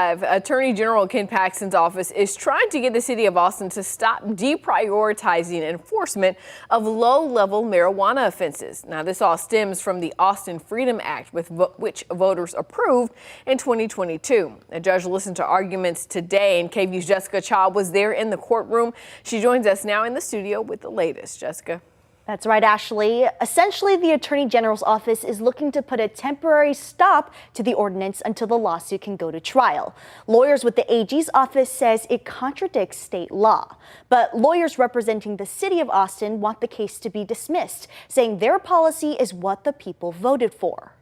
Attorney General Ken Paxton's office is trying to get the city of Austin to stop deprioritizing enforcement of low-level marijuana offenses. Now, this all stems from the Austin Freedom Act, which voters approved in 2022. A judge listened to arguments today, and KVUE's Jessica Cha was there in the courtroom. She joins us now in the studio with the latest. Jessica. That's right, Ashley. Essentially, the Attorney General's office is looking to put a temporary stop to the ordinance until the lawsuit can go to trial. Lawyers with the AG's office says it contradicts state law. But lawyers representing the city of Austin want the case to be dismissed, saying their policy is what the people voted for.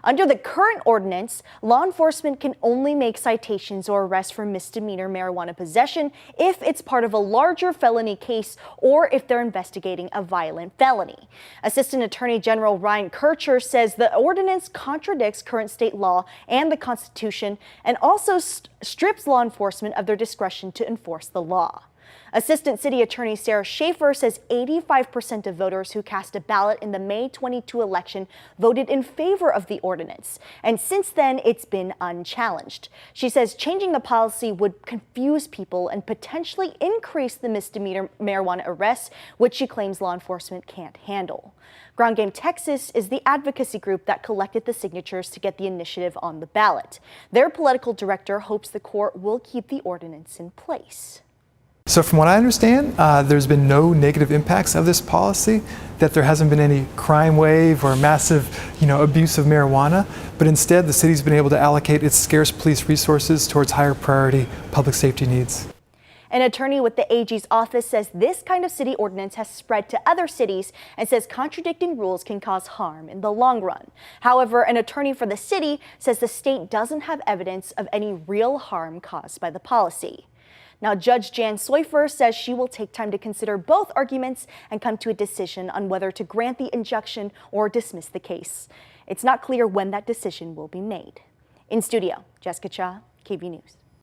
Under the current ordinance, law enforcement can only make citations or arrests for misdemeanor marijuana possession if it's part of a larger felony case or if they're investigating a violent felony. Assistant Attorney General Ryan Kircher says the ordinance contradicts current state law and the Constitution and also strips law enforcement of their discretion to enforce the law. Assistant City Attorney Sarah Schaefer says 85% of voters who cast a ballot in the May 22 election voted in favor of the ordinance, and since then it's been unchallenged. She says changing the policy would confuse people and potentially increase the misdemeanor marijuana arrests, which she claims law enforcement can't handle. Ground Game Texas is the advocacy group that collected the signatures to get the initiative on the ballot. Their political director hopes the court will keep the ordinance in place. So from what I understand, there's been no negative impacts of this policy, that there hasn't been any crime wave or massive, abuse of marijuana, but instead the city's been able to allocate its scarce police resources towards higher priority public safety needs. An attorney with the AG's office says this kind of city ordinance has spread to other cities and says contradicting rules can cause harm in the long run. However, an attorney for the city says the state doesn't have evidence of any real harm caused by the policy. Now, Judge Jan Soifer says she will take time to consider both arguments and come to a decision on whether to grant the injunction or dismiss the case. It's not clear when that decision will be made. In studio, Jessica Cha, KVUE News.